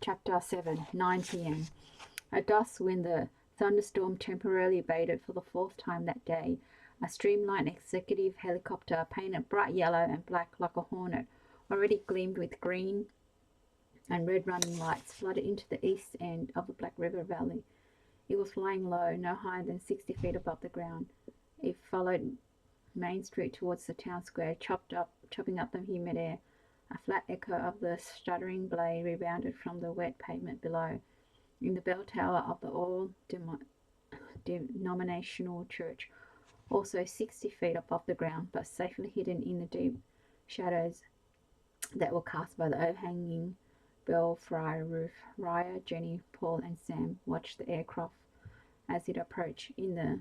Chapter 7, 9 p.m. At dusk, when the thunderstorm temporarily abated for the fourth time that day, a streamlined executive helicopter, painted bright yellow and black like a hornet, already gleamed with green and red running lights, flooded into the east end of the Black River Valley. It was flying low, no higher than 60 feet above the ground. It followed Main Street towards the town square, chopping up the humid air. A flat echo of the stuttering blade rebounded from the wet pavement below. In the bell tower of the all-denominational church, also 60 feet above the ground, but safely hidden in the deep shadows that were cast by the overhanging belfry roof, Raya, Jenny, Paul, and Sam watched the aircraft as it approached. In the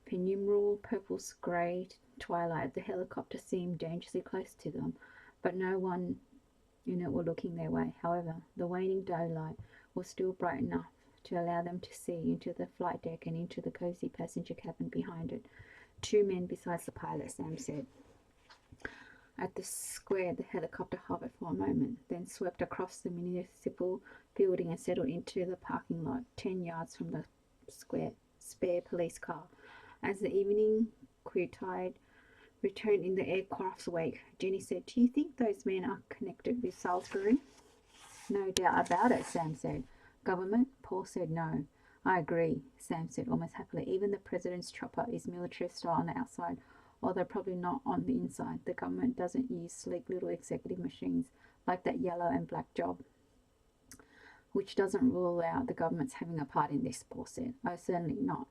penumbral purple-grey twilight, the helicopter seemed dangerously close to them, but no one in it were looking their way. However, the waning daylight was still bright enough to allow them to see into the flight deck and into the cozy passenger cabin behind it. Two men besides the pilot, Sam said. At the square, the helicopter hovered for a moment, then swept across the municipal building and settled into the parking lot, 10 yards from the spare police car. As the evening quietude returned in the aircraft's wake, Jenny said, "Do you think those men are connected with Salisbury?" "No doubt about it," Sam said. "Government?" Paul said. "No." "I agree," Sam said almost happily. "Even the president's chopper is military style on the outside, although probably not on the inside. The government doesn't use sleek little executive machines like that yellow and black job." "Which doesn't rule out the government's having a part in this," Paul said. "Oh, certainly not."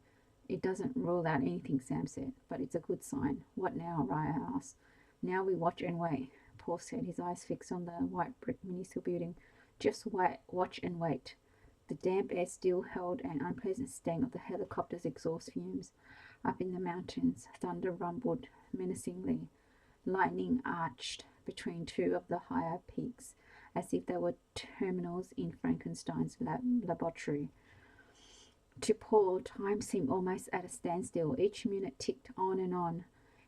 "It doesn't rule out anything," Sam said, "but it's a good sign." "What now?" Raya asked. "Now we watch and wait," Paul said, his eyes fixed on the white brick municipal building. "Just wait, watch and wait." The damp air still held an unpleasant stank of the helicopter's exhaust fumes. Up in the mountains, thunder rumbled menacingly. Lightning arched between two of the higher peaks, as if they were terminals in Frankenstein's laboratory. To Paul, time seemed almost at a standstill. Each minute ticked on and on.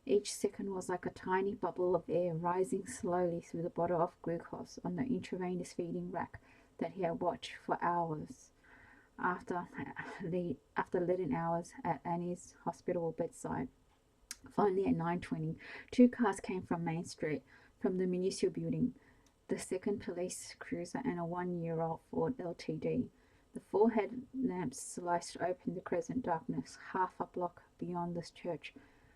Each second was like a tiny bubble of air rising slowly through the bottle of glucose on the intravenous feeding rack that he had watched for hours after leaden hours at Annie's hospital bedside. Finally, at 9:20, two cars came from Main Street, from the municipal building, the second police cruiser and a 1-year-old Ford LTD. The four headlamps sliced open the crescent darkness, half a block beyond the church.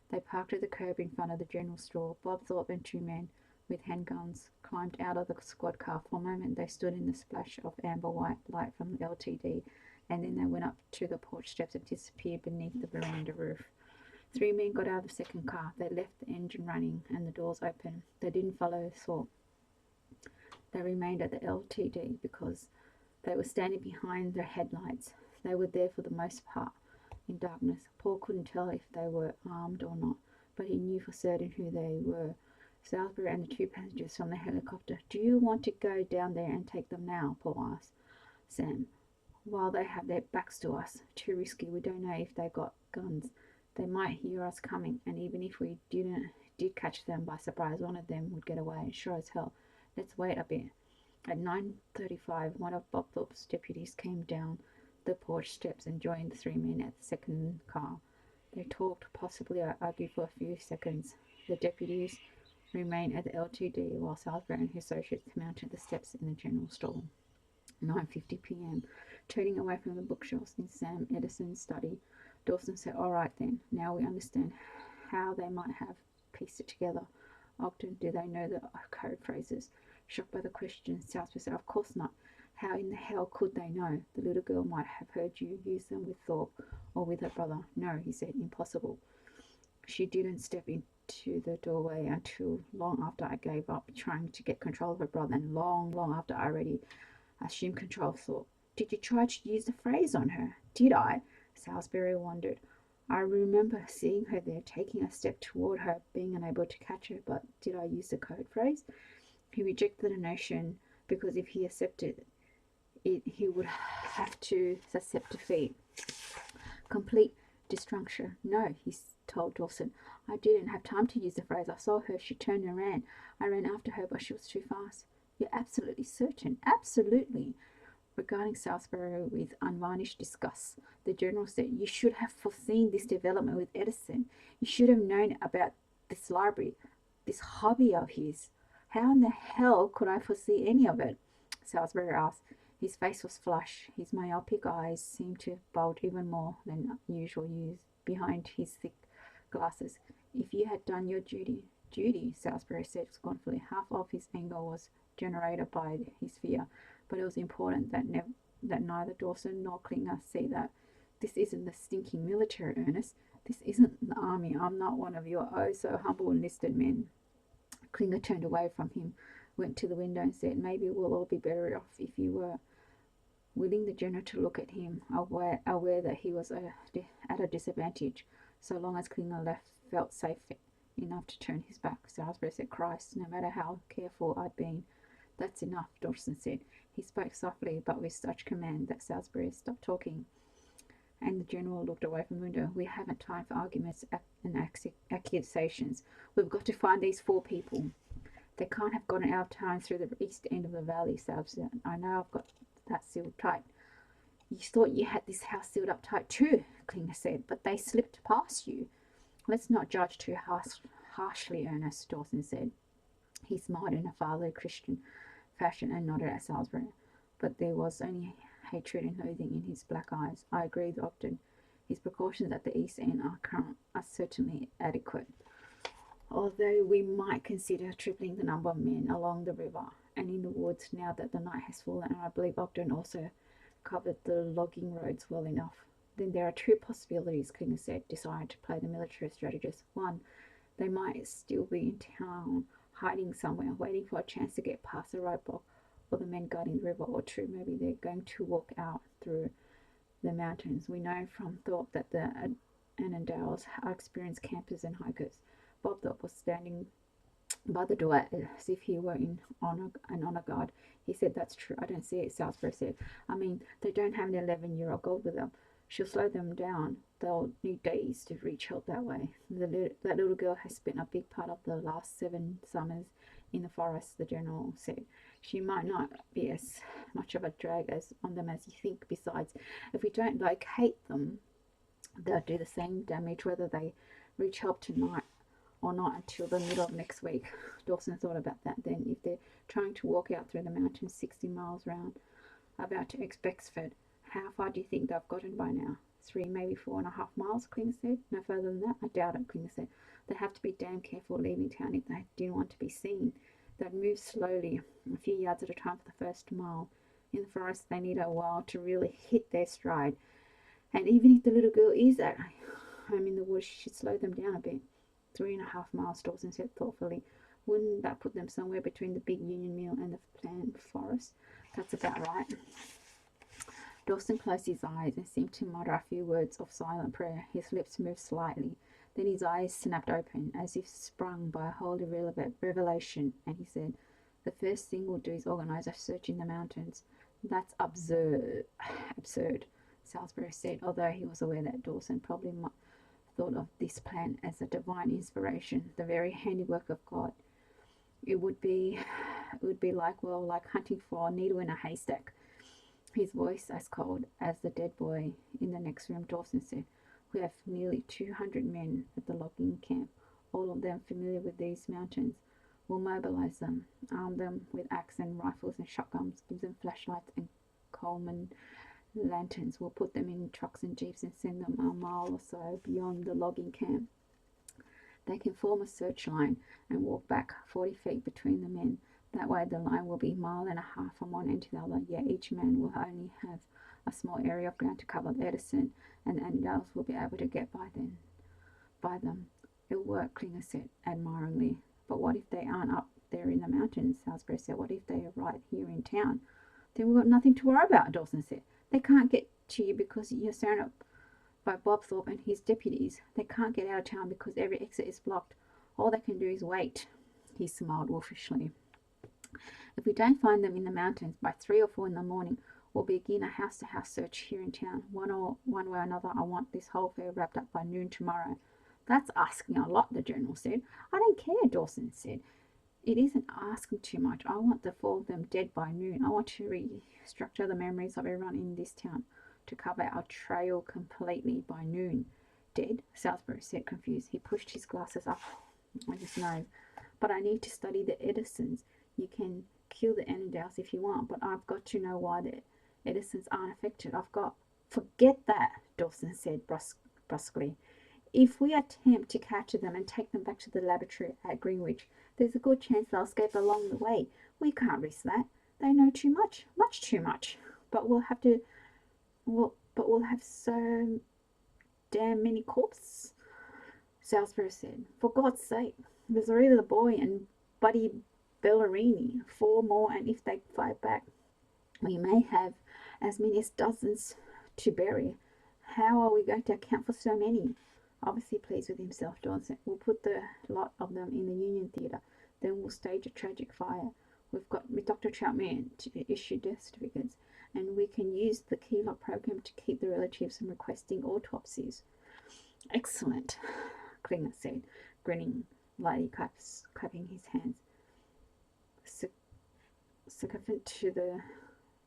They parked at the curb in front of the general store. Bob Thorpe and two men with handguns climbed out of the squad car. For a moment they stood in the splash of amber white light from the LTD, and then they went up to the porch steps and disappeared beneath the veranda roof. Three men got out of the second car. They left the engine running and the doors open. They didn't follow Thorpe. They remained at the LTD because they were standing behind their headlights. They were there for the most part in darkness. Paul couldn't tell if they were armed or not, but he knew for certain who they were. Salisbury and the two passengers from the helicopter. "Do you want to go down there and take them now?" Paul asked Sam. "While they have their backs to us. Too risky. We don't know if they got guns. They might hear us coming, and even if we did catch them by surprise, one of them would get away, sure as hell. Let's wait a bit." At 9:35, one of Bob Thorpe's deputies came down the porch steps and joined the three men at the second car. They talked, possibly argued for a few seconds. The deputies remained at the LTD while Salisbury and his associates mounted the steps in the general store. 9:50 p.m. Turning away from the bookshelves in Sam Edison's study, Dawson said, "All right then, now we understand how they might have pieced it together. Ogden, do they know the code phrases?" Shocked by the question, Salisbury said, "Of course not. How in the hell could they know? The little girl might have heard you use them with Thorpe or with her brother." "No," he said, "impossible. She didn't step into the doorway until long after I gave up trying to get control of her brother, and long after I already assumed control of Thorpe." "Did you try to use the phrase on her?" "Did I?" Salisbury wondered. "I remember seeing her there, taking a step toward her, being unable to catch her, but did I use the code phrase?" He rejected the notion because if he accepted it, he would have to accept defeat. Complete destruction. "No," he told Dawson. "I didn't have time to use the phrase. I saw her. She turned and ran. I ran after her, but she was too fast." "You're absolutely certain?" "Absolutely." regarding Salisbury with unvarnished disgust. The general said, "You should have foreseen this development with Edison. You should have known about this library, this hobby of his. How in the hell could I foresee any of it?" Salisbury asked. His face was flushed. His myopic eyes seemed to bulge even more than usual behind his thick glasses. "If you had done your duty," Salisbury said scornfully. Half of his anger was generated by his fear, but it was important that neither Dawson nor Klinger see that. "This isn't the stinking military, Ernest. This isn't the army. I'm not one of your oh so humble enlisted men." Klinger turned away from him, went to the window and said, "Maybe we'll all be better off if you were." Willing the general to look at him, aware that he was at a disadvantage, so long as Klinger felt safe enough to turn his back. Salisbury said, "Christ, no matter how careful I'd been." "That's enough," Dawson said. He spoke softly, but with such command that Salisbury stopped talking, and the general looked away from the window. "We haven't time for arguments and accusations. We've got to find these 4 people. They can't have gotten out of town through the east end of the valley," Salisbury said. "I know I've got that sealed tight." "You thought you had this house sealed up tight too," Klinger said, "but they slipped past you." "Let's not judge too harshly, Ernest," Dawson said. He smiled in a fatherly Christian fashion and nodded at Salisbury, but there was only hatred and loathing in his black eyes. "I agree with Ogden. His precautions at the east end are certainly adequate, although we might consider tripling the number of men along the river and in the woods now that the night has fallen, and I believe Ogden also covered the logging roads well enough." "Then there are 2 possibilities," Klinger said, deciding to play the military strategist. "One, they might still be in town, hiding somewhere, waiting for a chance to get past the roadblock or the men guarding the river. Or 2, maybe they're going to walk out through the mountains. We know from Thorpe that the Annandales are experienced campers and hikers." Bob Thorpe was standing by the door as if he were an honor guard. He said, "That's true. I don't see it," Salisbury said. "I mean, they don't have an 11-year-old girl with them. She'll slow them down. They'll need days to reach help that way. That little girl has spent a big part of the last 7 summers in the forest," the general said. "She might not be as much of a drag on them as you think. Besides, if we don't locate them, they'll do the same damage whether they reach help tonight or not until the middle of next week." Dawson thought about that. "Then, if they're trying to walk out through the mountains 60 miles round, about to Bexford, how far do you think they've gotten by now?" 3, maybe 4.5 miles, Klinger said. "No further than that?" "I doubt it," Klinger said. "They'd have to be damn careful leaving town if they didn't want to be seen. They'd move slowly, a few yards at a time for the first mile. In the forest, they need a while to really hit their stride. And even if the little girl is at home in the woods, she should slow them down a bit." 3.5 miles, Dawson said thoughtfully. "Wouldn't that put them somewhere between the big Union Mill and the planned forest?" "That's about right." Dawson closed his eyes and seemed to mutter a few words of silent prayer. His lips moved slightly. Then his eyes snapped open, as if sprung by a holy revelation, and he said, "The first thing we'll do is organize a search in the mountains." "That's absurd," Salisbury said, although he was aware that Dawson probably thought of this plan as a divine inspiration, the very handiwork of God. It would be like hunting for a needle in a haystack." His voice as cold as the dead boy in the next room. Dawson said, "We have nearly 200 men at the logging camp, all of them familiar with these mountains. We'll mobilize them, arm them with axe and rifles and shotguns, give them flashlights and Coleman lanterns. We'll put them in trucks and jeeps and send them a mile or so beyond the logging camp. They can form a search line and walk back 40 feet between the men. That way the line will be 1.5 miles from one end to the other, yet each man will only have a small area of ground to cover. Edison and the Annandales will be able to get by them." "It'll work," Klinger said admiringly. "But what if they aren't up there in the mountains?" Salisbury said. "What if they are right here in town?" "Then we've got nothing to worry about," Dawson said. "They can't get to you because you're surrounded by Bob Thorpe and his deputies. They can't get out of town because every exit is blocked. All they can do is wait." He smiled wolfishly. "If we don't find them in the mountains by 3 or 4 in the morning, we'll begin a house-to-house search here in town. One way or another, I want this whole affair wrapped up by noon tomorrow." "That's asking a lot," the general said. "I don't care," Dawson said. It isn't asking too much. I want the four of them dead by noon. I want to restructure the memories of everyone in this town to cover our trail completely by noon. Dead? Salisbury said, confused. He pushed his glasses up on his nose. But I need to study the Edisons. You can kill the Annandales if you want, but I've got to know why the Edisons aren't affected. I've got... Forget that, Dawson said brusquely. If we attempt to capture them and take them back to the laboratory at Greenwich, there's a good chance they'll escape along the way. We can't risk that. They know too much, much too much. But we'll have so damn many corpses, Salisbury said. For God's sake, there's already the boy and Buddy Bellerini, 4 more, and if they fight back, we may have as many as dozens to bury. How are we going to account for so many? Obviously pleased with himself, Dawson. We'll put the lot of them in the Union Theatre. Then we'll stage a tragic fire. We've got Dr. Troutman to issue death certificates, and we can use the Keylock program to keep the relatives from requesting autopsies. Excellent, Klinger said, grinning, lightly clapping his hands. Sycophant to the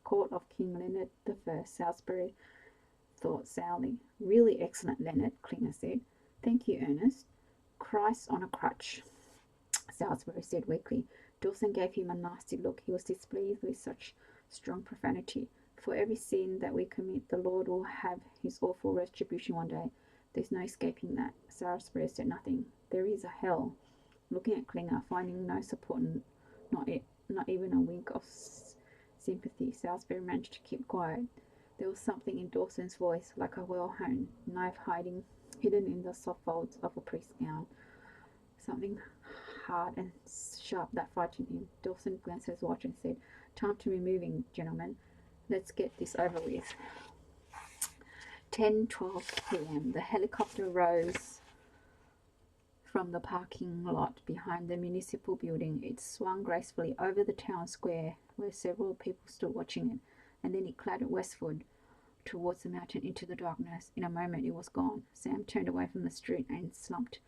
court of King Leonard I, Salisbury thought sourly. Really excellent, Leonard, Klinger said. Thank you, Ernest. Christ on a crutch, Salisbury said weakly. Dawson gave him a nasty look. He was displeased with such strong profanity. For every sin that we commit, the Lord will have his awful retribution one day. There's no escaping that. Salisbury said nothing. There is a hell. Looking at Klinger, finding no support, not even a wink of sympathy, Salisbury managed to keep quiet. There was something in Dawson's voice, like a well-honed knife hidden in the soft folds of a priest's gown. Something hard and sharp that frightened him. Dawson glanced at his watch and said, "Time to be moving, gentlemen. Let's get this over with." 10:12 p.m. The helicopter rose from the parking lot behind the municipal building. It swung gracefully over the town square where several people stood watching it, and then it clattered westward towards the mountain into the darkness. In a moment it was gone. Sam turned away from the street and slumped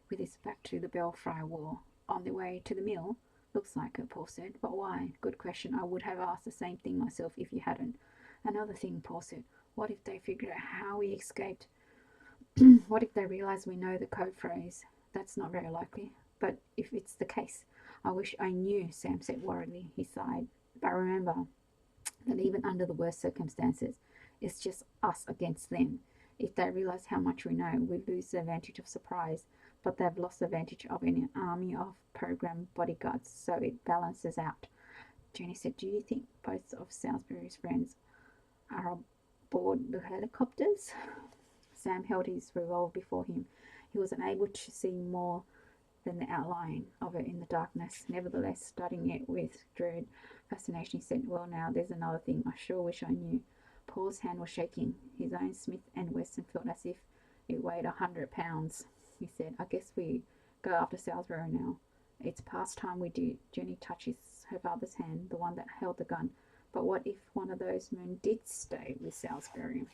with his back to the Belfry wall. On the way to the mill? Looks like it, Paul said. But why? Good question. I would have asked the same thing myself if you hadn't. Another thing, Paul said. What if they figure out how we escaped? What if they realize we know the code phrase? That's not very likely. But if it's the case, I wish I knew, Sam said worriedly. He sighed. But remember that even under the worst circumstances, it's just us against them. If they realize how much we know, we lose the advantage of surprise, but they've lost the advantage of an army of programmed bodyguards, so it balances out. Jenny said, "Do you think both of Salisbury's friends are aboard the helicopters?" Sam held his revolver before him. He was unable to see more than the outline of it in the darkness. Nevertheless, studying it with dread fascination, he said, "Well, now, there's another thing. I sure wish I knew." Paul's hand was shaking. His own Smith & Wesson felt as if it weighed 100 pounds. He said, "I guess we go after Salisbury now. It's past time we did." Jenny touched her father's hand, the one that held the gun. "But what if one of those men did stay with Salisbury?"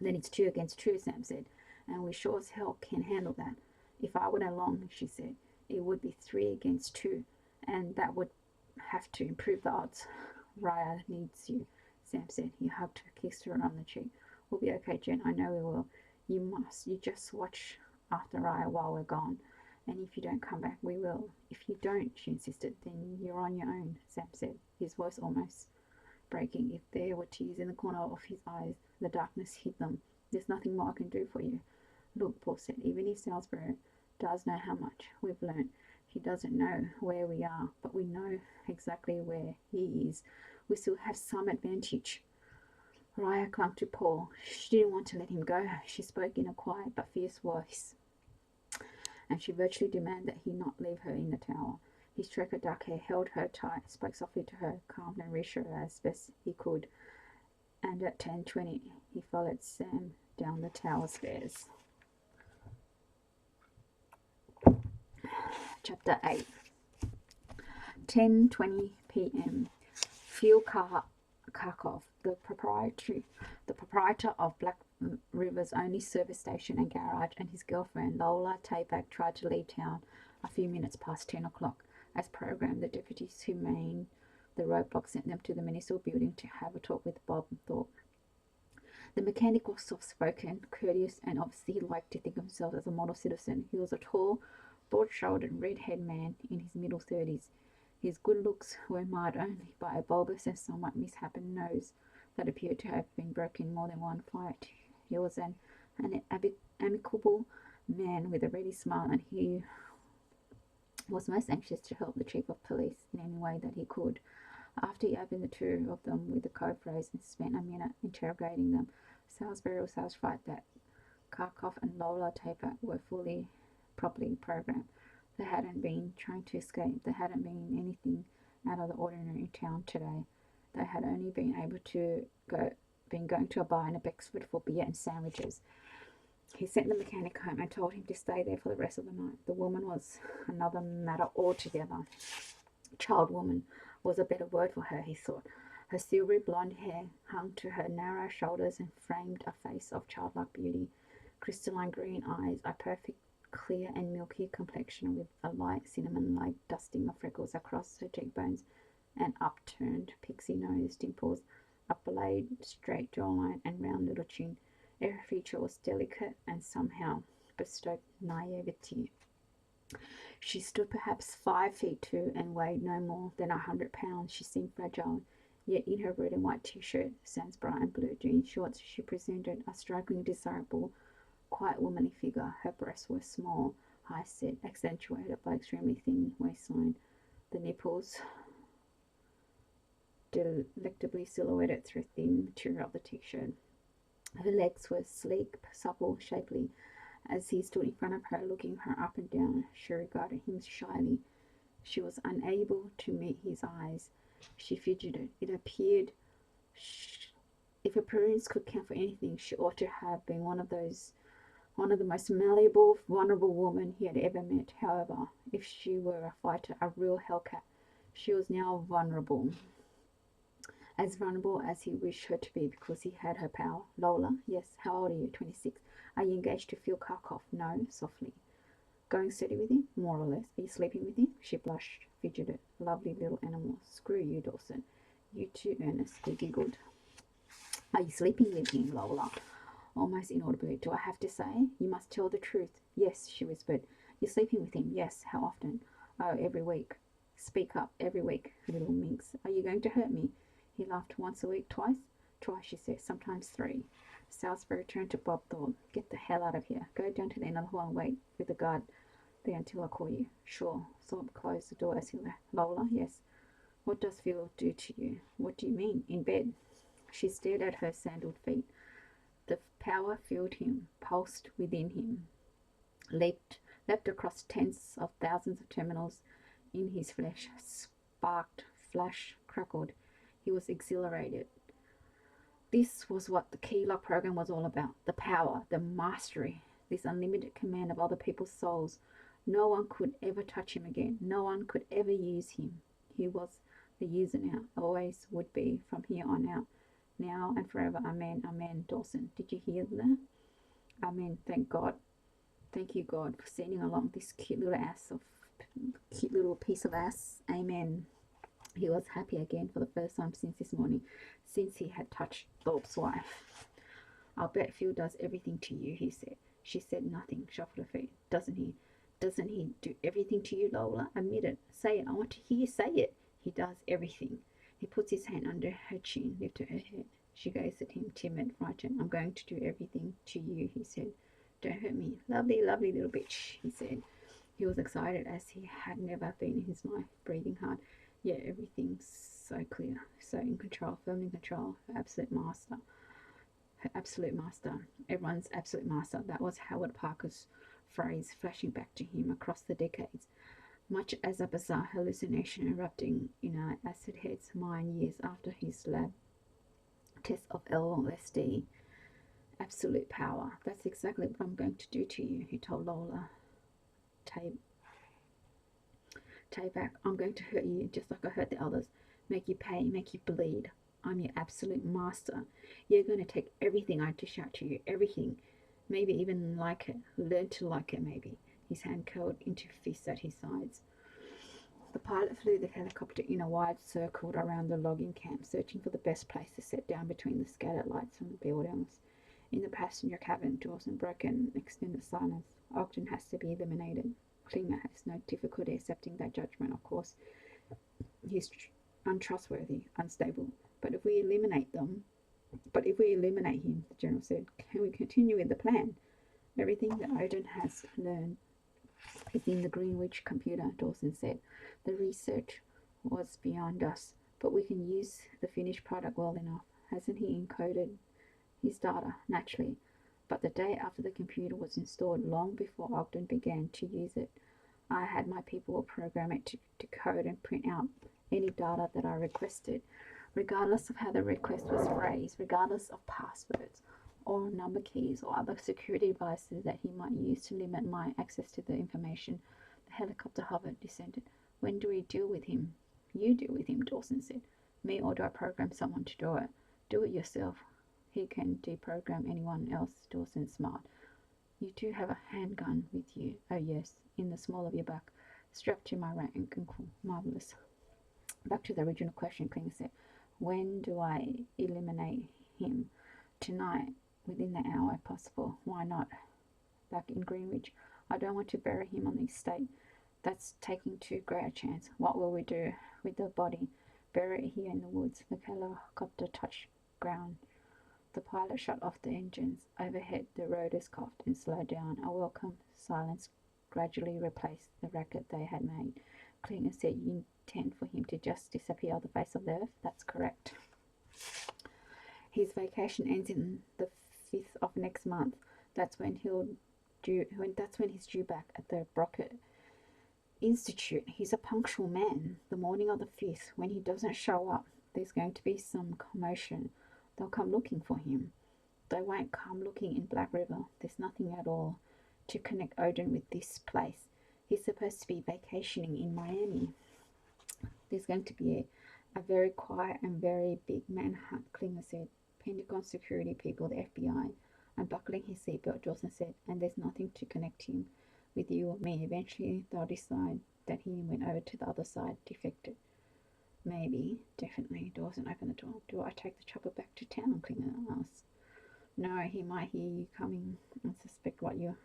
"Then it's 2 against 2, Sam said, "and we sure as hell can handle that." "If I went along," she said, "it would be 3 against 2, and that would have to improve the odds." "Raya needs you," Sam said. He hugged her, kissed her on the cheek. "We'll be okay, Jen. I know we will. You just watch after Raya while we're gone. And if you don't come back, we will." "If you don't," she insisted, "then you're on your own," Sam said, his voice almost breaking. If there were tears in the corner of his eyes, the darkness hid them. "There's nothing more I can do for you." "Look," Paul said, "even if Salisbury does know how much we've learned, he doesn't know where we are, but we know exactly where he is. We still have some advantage." Raya clung to Paul. She didn't want to let him go. She spoke in a quiet but fierce voice, and she virtually demanded that he not leave her in the tower. He stroked her dark hair, held her tight, spoke softly to her, calmed and reassured her as best he could, and at 10:20 he followed Sam down the tower stairs. Chapter 8. 10:20 p.m. Phil Karkoff, the proprietor of Black River's only service station and garage, and his girlfriend Lola Tabak tried to leave town a few minutes past 10 o'clock. As programmed, the deputies who manned the roadblock sent them to the municipal building to have a talk with Bob Thorpe. The mechanic was soft-spoken, courteous, and obviously he liked to think of himself as a model citizen. He was a tall, broad-shouldered, red-haired man in his middle 30s. His good looks were marred only by a bulbous and somewhat misshapen nose that appeared to have been broken in more than one flight. He was an amicable man with a ready smile, and he was most anxious to help the chief of police in any way that he could. After he opened the two of them with the code phrase and spent a minute interrogating them, Salisbury was satisfied that Kharkov and Lola Taper were properly programmed. They hadn't been trying to escape. They hadn't been anything out of the ordinary in town today. They had only been going to a bar in Bexford for beer and sandwiches. He sent the mechanic home and told him to stay there for the rest of the night. The woman was another matter altogether. Child woman was a better word for her, he thought. Her silvery blonde hair hung to her narrow shoulders and framed a face of childlike beauty. Crystalline green eyes, a perfect clear and milky complexion with a light cinnamon-like dusting of freckles across her cheekbones, an upturned pixie nose, dimples, a blade, straight jawline, and round little chin. Every feature was delicate and somehow bestowed naivety. She stood perhaps 5 feet 2 and weighed no more than 100 pounds. She seemed fragile, yet in her red and white t-shirt, sans bra and blue jean shorts, she presented a strikingly desirable, quite womanly figure. Her breasts were small, high-set, accentuated by extremely thin waistline. The nipples delectably silhouetted through thin material of the t-shirt. Her legs were sleek, supple, shapely. As he stood in front of her, looking her up and down, she regarded him shyly. She was unable to meet his eyes. She fidgeted. It appeared, if appearance could count for anything, she ought to have been one of the most malleable, vulnerable women he had ever met. However, if she were a fighter, a real hellcat, she was now vulnerable. As vulnerable as he wished her to be, because he had her power. Lola, yes, how old are you? 26. Are you engaged to Phil Kharkov? No, softly. Going steady with him? More or less. Are you sleeping with him? She blushed, fidgeted. Lovely little animal. Screw you, Dawson. You too, Ernest, he giggled. Are you sleeping with him, Lola? Almost inaudibly. Do I have to say? You must tell the truth. Yes, she whispered. You're sleeping with him? Yes. How often? Oh, every week. Speak up. Every week, little minx. Are you going to hurt me? He laughed. Once a week? Twice? Twice, she said. Sometimes 3. Salisbury turned to Bob Thorpe. Get the hell out of here. Go down to the end of the hall and wait with the guard there until I call you. Sure. Thorpe closed the door as he left. Lola, yes. What does Phil do to you? What do you mean? In bed? She stared at her sandaled feet. The power filled him, pulsed within him, leapt across tens of thousands of terminals in his flesh, sparked, flashed, crackled. He was exhilarated. This was what the Keylock program was all about. The power, the mastery, this unlimited command of other people's souls. No one could ever touch him again. No one could ever use him. He was the user now, always would be from here on out. Now and forever. Amen, amen. Dawson, did you hear that? Amen. Thank God. Thank you, God, for sending along this cute little piece of ass. Amen. He was happy again for the first time since this morning, since he had touched Thorpe's wife. I'll bet Phil does everything to you, he said. She said nothing, shuffled her feet. Doesn't he? Doesn't he do everything to you, Lola? Admit it. Say it. I want to hear you say it. He does everything. He puts his hand under her chin, lifted her head. She gazed at him, timid, frightened. I'm going to do everything to you, he said. Don't hurt me. Lovely, lovely little bitch, he said. He was excited as he had never been in his life, breathing hard. Yet everything's so clear, so in control, firmly in control. Her absolute master. Her absolute master. Everyone's absolute master. That was Howard Parker's phrase flashing back to him across the decades. Much as a bizarre hallucination erupting in our acid head's mind years after his lab test of LSD. Absolute power. That's exactly what I'm going to do to you, he told Lola. Tayback, I'm going to hurt you just like I hurt the others. Make you pay, make you bleed. I'm your absolute master. You're going to take everything I dish out to you, everything. Maybe even like it. Learn to like it, maybe. His hand curled into fists at his sides. The pilot flew the helicopter in a wide circle around the logging camp, searching for the best place to set down between the scattered lights from the buildings. In the passenger cabin, Dawson broke an extended silence. Ogden has to be eliminated. Klinger has no difficulty accepting that judgment, of course. He's untrustworthy, unstable. But if we eliminate him, the general said, can we continue with the plan? Everything that Ogden has learned is in the Greenwich computer, Dawson said. The research was beyond us, but we can use the finished product well enough. Hasn't he encoded his data? Naturally. But the day after the computer was installed, long before Ogden began to use it, I had my people program it to decode and print out any data that I requested, regardless of how the request was phrased, regardless of passwords or number keys or other security devices that he might use to limit my access to the information. The helicopter hovered, descended. When do we deal with him? You deal with him, Dawson said. Me, or do I program someone to do it? Do it yourself. He can deprogram anyone else, Dawson smiled. You do have a handgun with you. Oh yes, in the small of your back, strapped to my right ankle. Marvelous. Back to the original question, Klinger said. When do I eliminate him? Tonight, within the hour if possible. Why not? Back in Greenwich. I don't want to bury him on the estate. That's taking too great a chance. What will we do with the body? Bury it here in the woods. The helicopter touched ground. The pilot shut off the engines. Overhead, the rotors coughed and slowed down. A welcome silence gradually replaced the racket they had made. Klinger said, you intend for him to just disappear off the face of the earth? That's correct. His vacation ends in the 5th of next month. That's when he's due back at the Brockett Institute. He's a punctual man. The morning of the 5th, when he doesn't show up, there's going to be some commotion. They'll come looking for him. They won't come looking in Black River. There's nothing at all to connect Odin with this place. He's supposed to be vacationing in Miami. There's going to be a very quiet and very big manhunt, Klinger said. Pentagon security people, the FBI. Unbuckling his seatbelt, Dawson said, and there's nothing to connect him with you or me. Eventually, they'll decide that he went over to the other side, defected. Maybe, definitely. Dawson opened the door. Do I take the chopper back to town? Klinger asked. No, he might hear you coming and suspect what you're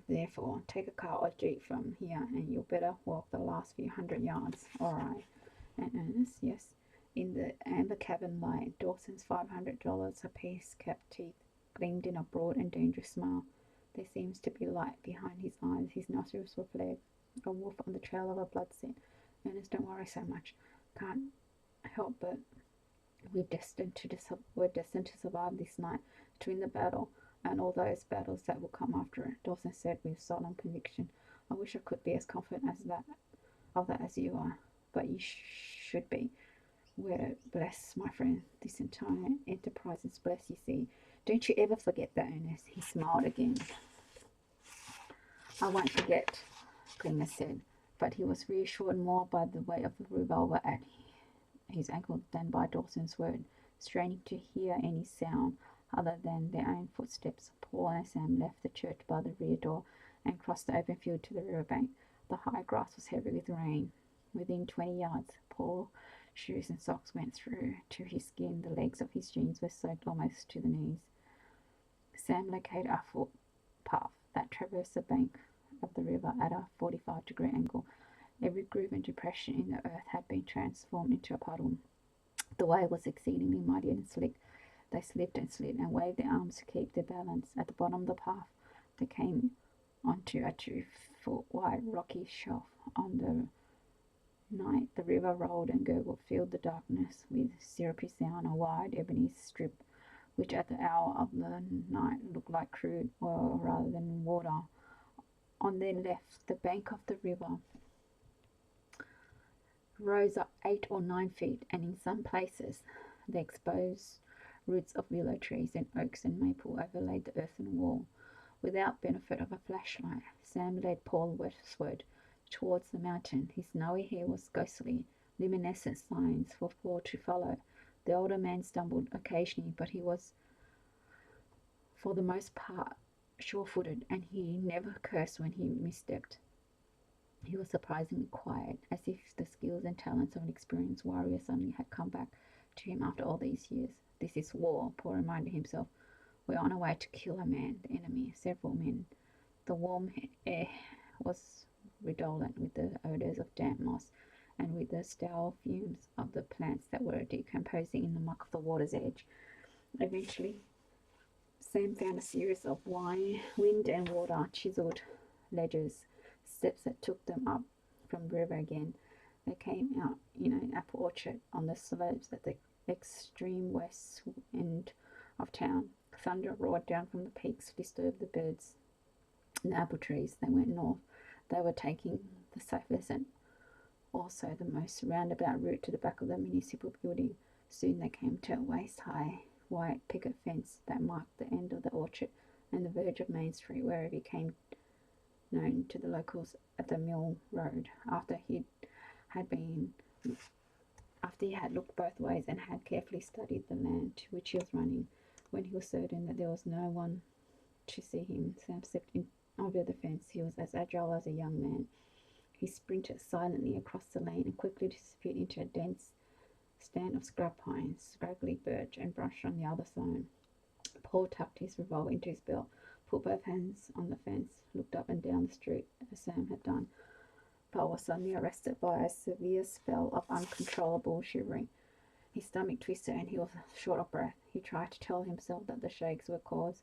there for. Take a car or jeep from here, and you'll better walk the last few 100 yards. All right. And Ernest, yes. In the amber cabin light, Dawson's $500 apiece kept teeth gleamed in a broad and dangerous smile. There seems to be light behind his eyes. His nostrils were flared. A wolf on the trail of a blood scent. Ernest, don't worry so much. Can't help but we're destined to survive this night, between the battle and all those battles that will come after it, Dawson said with solemn conviction. I wish I could be as confident of that as you are, but you should be. We're blessed, my friend. This entire enterprise is blessed, you see. Don't you ever forget that, Ernest. He smiled again. I won't forget, Klinger said, but he was reassured more by the weight of the revolver at his ankle than by Dawson's word. Straining to hear any sound other than their own footsteps, Paul and Sam left the church by the rear door and crossed the open field to the riverbank. The high grass was heavy with rain. Within 20 yards, Paul's shoes and socks went through to his skin. The legs of his jeans were soaked almost to the knees. Sam located a footpath that traversed the bank of the river at a 45-degree angle. Every groove and depression in the earth had been transformed into a puddle. The way was exceedingly muddy and slick. They slipped and slid and waved their arms to keep their balance. At the bottom of the path, they came onto a 2-foot wide rocky shelf. On the night, the river rolled and gurgled, filled the darkness with syrupy sound. A wide ebony strip, which at the hour of the night looked like crude oil rather than water. On their left, the bank of the river rose up 8 or 9 feet, and in some places, the exposed roots of willow trees and oaks and maple overlaid the earthen wall. Without benefit of a flashlight, Sam led Paul westward towards the mountain. His snowy hair was ghostly, luminescent signs for Paul to follow. The older man stumbled occasionally, but he was, for the most part, sure-footed, and he never cursed when he misstepped. He was surprisingly quiet, as if the skills and talents of an experienced warrior suddenly had come back to him after all these years. This is war, Paul reminded himself. We're on our way to kill a man, the enemy, several men. The warm air was redolent with the odors of damp moss and with the stale fumes of the plants that were decomposing in the muck of the water's edge. Eventually, Sam found a series of wind and water chiseled ledges, steps that took them up from the river again. They came out in an apple orchard on the slopes at the extreme west end of town. Thunder roared down from the peaks to disturb the birds and the apple trees. They went north. They were taking the safest and also the most roundabout route to the back of the municipal building. Soon they came to a waist-high white picket fence that marked the end of the orchard and the verge of Main Street, where it became known to the locals as the Mill Road. After he had looked both ways and had carefully studied the land to which he was running, when he was certain that there was no one to see him, Sam stepped in over the fence. He was as agile as a young man. He sprinted silently across the lane and quickly disappeared into a dense stand of scrub pines, scraggly birch, and brush on the other side. Paul tucked his revolver into his belt, put both hands on the fence, looked up and down the street as Sam had done, but was suddenly arrested by a severe spell of uncontrollable shivering. His stomach twisted and he was short of breath. He tried to tell himself that the shakes were caused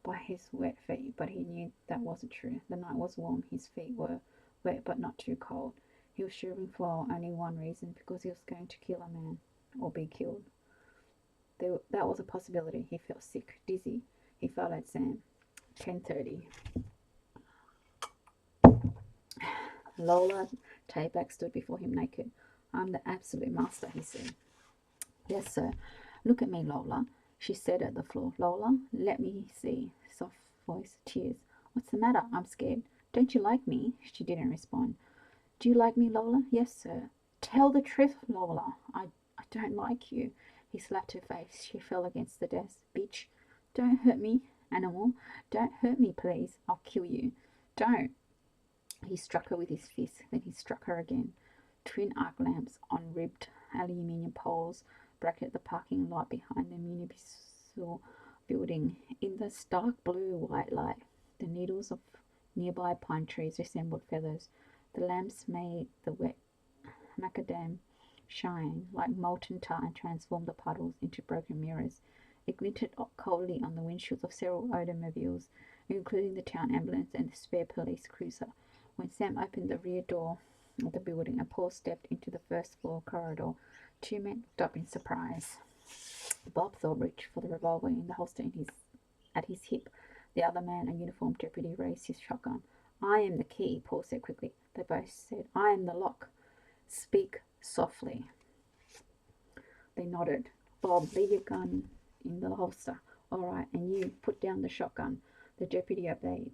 by his wet feet, but he knew that wasn't true. The night was warm, his feet were wet but not too cold. He was shivering for only one reason, because he was going to kill a man, or be killed. That was a possibility. He felt sick, dizzy. He followed Sam. 10:30. Lola Tayback stood before him naked. I'm the absolute master, he said. Yes, sir. Look at me, Lola. She said at the floor. Lola, let me see. Soft voice, tears. What's the matter? I'm scared. Don't you like me? She didn't respond. Do you like me, Lola? Yes, sir. Tell the truth, Lola. I don't like you. He slapped her face. She fell against the desk. Bitch, don't hurt me, animal. Don't hurt me, please. I'll kill you. Don't. He struck her with his fist. Then he struck her again. Twin arc lamps on ribbed aluminium poles bracketed the parking lot behind the municipal building. In the stark blue-white light, the needles of nearby pine trees resembled feathers. The lamps made the wet macadam shine like molten tar and transformed the puddles into broken mirrors. It glinted coldly on the windshields of several automobiles, including the town ambulance and the spare police cruiser. When Sam opened the rear door of the building and Paul stepped into the first floor corridor, two men looked up in surprise. Bob Thorpe reached for the revolver in the holster at his hip. The other man, a uniformed deputy, raised his shotgun. I am the key, Paul said quickly. They both said, I am the lock. Speak softly. They nodded. Bob, leave your gun in the holster. All right, and you, put down the shotgun. The deputy obeyed.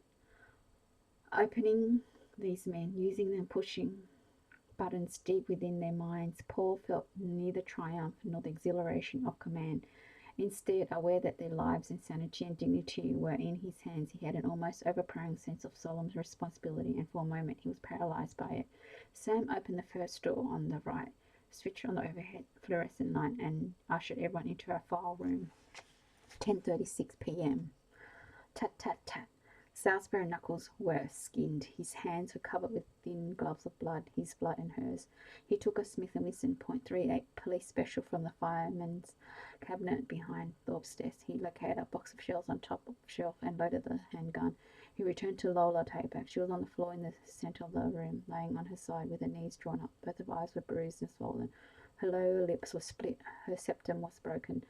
Opening these men, using them, pushing buttons deep within their minds, Paul felt neither triumph nor the exhilaration of command. Instead, aware that their lives and sanity and dignity were in his hands, he had an almost overpowering sense of solemn responsibility, and for a moment he was paralyzed by it. Sam opened the first door on the right, switched on the overhead fluorescent light, and ushered everyone into a file room. 10:36 p.m. Tat, tat, tat. Salisbury knuckles were skinned. His hands were covered with thin gloves of blood, his blood and hers. He took a Smith & Wesson .38 police special from the fireman's cabinet behind Thorpe's desk. He located a box of shells on top of the shelf and loaded the handgun. He returned to Lola Tayback. She was on the floor in the center of the room, laying on her side with her knees drawn up. Both her eyes were bruised and swollen. Her lower lips were split. Her septum was broken,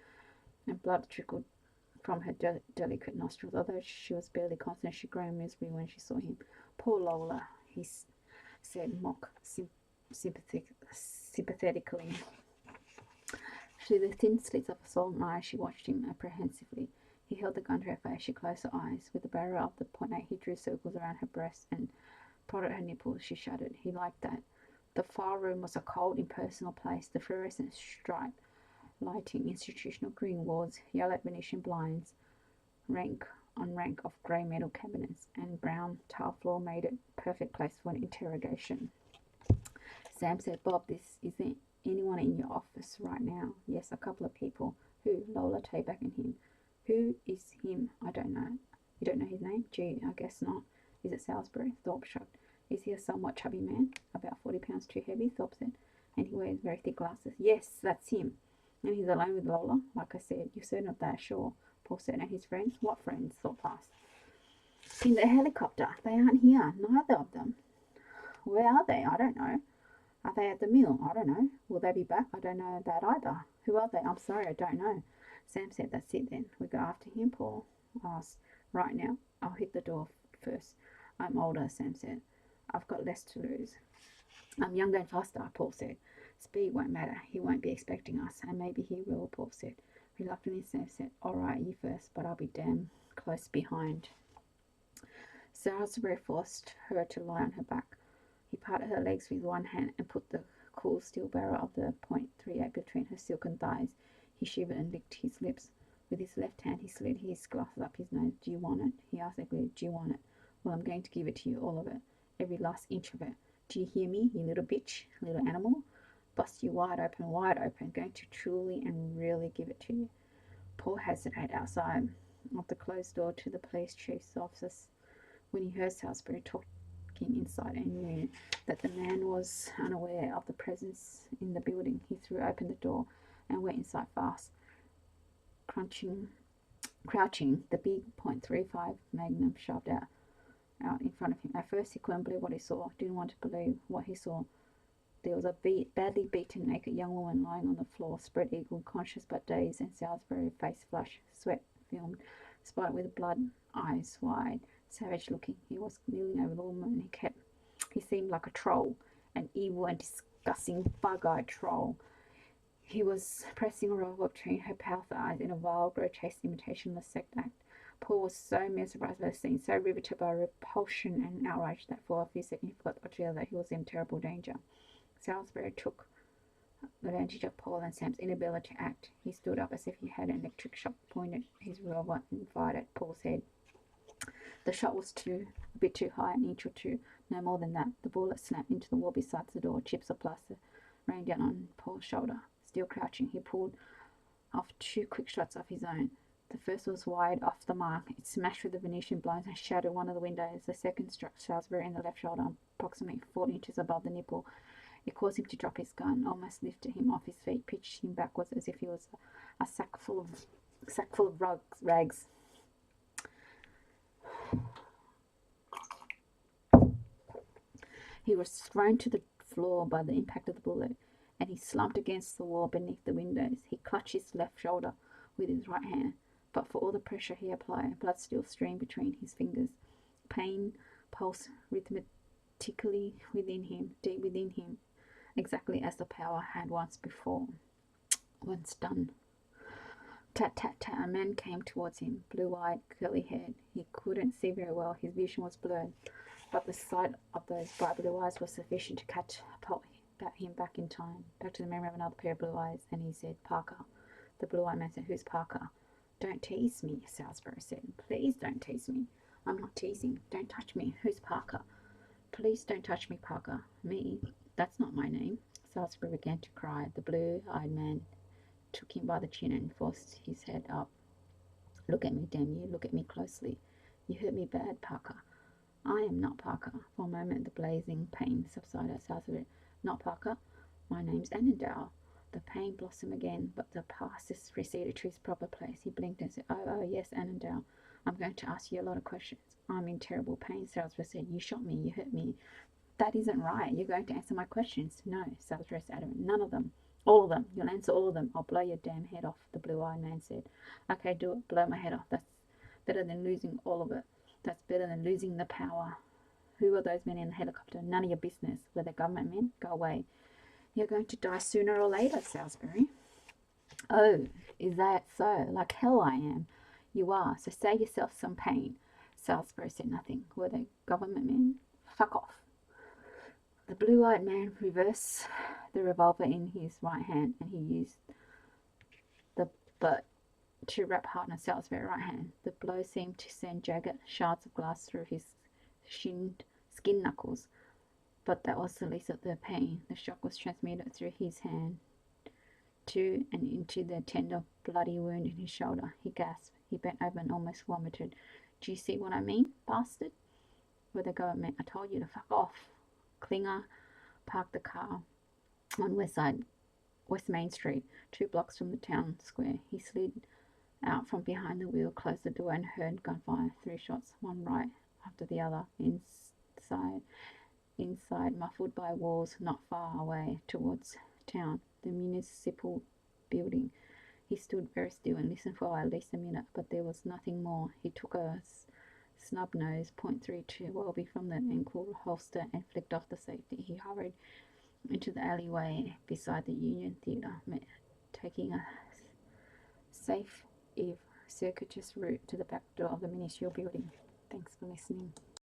and blood trickled from her delicate nostrils. Although she was barely conscious, she groaned miserably when she saw him. Poor Lola, he said sympathetically. Through the thin slits of her swollen eyes, she watched him apprehensively. He held the gun to her face. She closed her eyes. With the barrel of the .8, he drew circles around her breast and prodded her nipples. She shuddered. He liked that. The file room was a cold, impersonal place. The fluorescent stripe lighting, institutional green walls, yellow Venetian blinds, rank on rank of grey metal cabinets, and brown tile floor made it perfect place for an interrogation. Sam said, Bob, this isn't anyone in your office right now? Yes, a couple of people. Who? Lola teabagging him. Who is him? I don't know. You don't know his name? Gee, I guess not. Is it Salisbury? Thorpe shrugged. Is he a somewhat chubby man? About 40 pounds too heavy, Thorpe said. And he wears very thick glasses. Yes, that's him. And he's alone with Lola? Like I said. You're certain of that? Sure. Paul said. And his friends? What friends? Thorpe asked. In the helicopter. They aren't here. Neither of them. Where are they? I don't know. Are they at the mill? I don't know. Will they be back? I don't know that either. Who are they? I'm sorry, I don't know. Sam said, that's it then. We go after him, Paul asked. Right now. I'll hit the door first. I'm older, Sam said. I've got less to lose. I'm younger and faster, Paul said. Speed won't matter. He won't be expecting us, and maybe he will, Paul said. Reluctantly, Sam said, all right, you first, but I'll be damn close behind. Salisbury forced her to lie on her back. He parted her legs with one hand and put the cool steel barrel of the .38 between her silken thighs. He shivered and licked his lips. With his left hand, he slid his glasses up his nose. Do you want it? He asked angrily. Do you want it? Well, I'm going to give it to you, all of it. Every last inch of it. Do you hear me, you little bitch, little animal? Bust you wide open, going to truly and really give it to you. Paul hesitated outside of the closed door to the police chief's office when he heard Salisbury talking inside and knew that the man was unaware of the presence in the building. He threw open the door and went inside fast. Crouching, the big .35 Magnum shoved out in front of him. At first he couldn't believe what he saw, didn't want to believe what he saw. There was a badly beaten, naked young woman lying on the floor, spread-eagled, conscious but dazed, and Salisbury, face flushed, sweat filmed, spotted with blood, eyes wide, savage looking. He was kneeling over the woman, and he seemed like a troll, an evil and disgusting bug-eyed troll. He was pressing a revolver between her powerful eyes in a vile, grotesque imitation of a sex act. Paul was so mesmerized by the scene, so riveted by repulsion and outrage, that for a few seconds he forgot altogether that he was in terrible danger. Salisbury took advantage of Paul and Sam's inability to act. He stood up as if he had an electric shock, pointed his revolver and fired at Paul's head. The shot was a bit too high, an inch or two, no more than that. The bullet snapped into the wall beside the door. Chips of plaster rained down on Paul's shoulder. Still crouching, he pulled off two quick shots of his own. The first was wide off the mark. It smashed through the Venetian blinds and shattered one of the windows. The second struck Salisbury in the left shoulder, approximately 4 inches above the nipple. It caused him to drop his gun, almost lifted him off his feet, pitched him backwards as if he was a sack full of rags. He was thrown to the floor by the impact of the bullet, and he slumped against the wall beneath the windows. He clutched his left shoulder with his right hand, but for all the pressure he applied, blood still streamed between his fingers. Pain pulsed rhythmically within him, deep within him, exactly as the power had once done. Tat, tat, tat. A man came towards him, blue-eyed, curly-haired. He couldn't see very well. His vision was blurred, but the sight of those bright blue eyes was sufficient to catapult him back in time, back to the memory of another pair of blue eyes, and he said, Parker. The blue-eyed man said, who's Parker? Don't tease me, Salisbury said. Please don't tease me. I'm not teasing. Don't touch me. Who's Parker? Please don't touch me, Parker. Me? That's not my name. Salisbury began to cry. The blue-eyed man took him by the chin and forced his head up. Look at me, damn you. Look at me closely. You hurt me bad, Parker. I am not Parker. For a moment the blazing pain subsided. Salisbury, not Parker. My name's Annandale. The pain blossomed again, but the past receded to its proper place. He blinked and said, oh, yes, Annandale. I'm going to ask you a lot of questions. I'm in terrible pain, Salisbury said. You shot me. You hurt me. That isn't right. You're going to answer my questions. No, Salisbury said adamant. None of them. All of them. You'll answer all of them. I'll blow your damn head off, the blue-eyed man said. Okay, do it. Blow my head off. That's better than losing all of it. That's better than losing the power. Who are those men in the helicopter? None of your business. Were they government men? Go away. You're going to die sooner or later, Salisbury. Oh, is that so? Like hell I am. You are. So save yourself some pain. Salisbury said nothing. Were they government men? Fuck off. The blue-eyed man reversed the revolver in his right hand, and he used the butt to wrap hard on Salisbury's right hand. The blow seemed to send jagged shards of glass through his skin knuckles, but that was the least of the pain. The shock was transmitted through his hand to and into the tender, bloody wound in his shoulder. He gasped. He bent over and almost vomited. Do you see what I mean, bastard? Where the government? I told you to fuck off. Klinger parked the car on West Main Street, 2 blocks from the town square. He slid out from behind the wheel, closed the door, and heard gunfire. 3 shots, one right after the other. Inside, muffled by walls not far away towards town, the municipal building. He stood very still and listened for at least a minute, but there was nothing more. He took a snub nose .32 Welby from the ankle holster and flicked off the safety. He hurried into the alleyway beside the Union Theatre, taking a safe, if circuitous route to the back door of the ministerial building. Thanks for listening.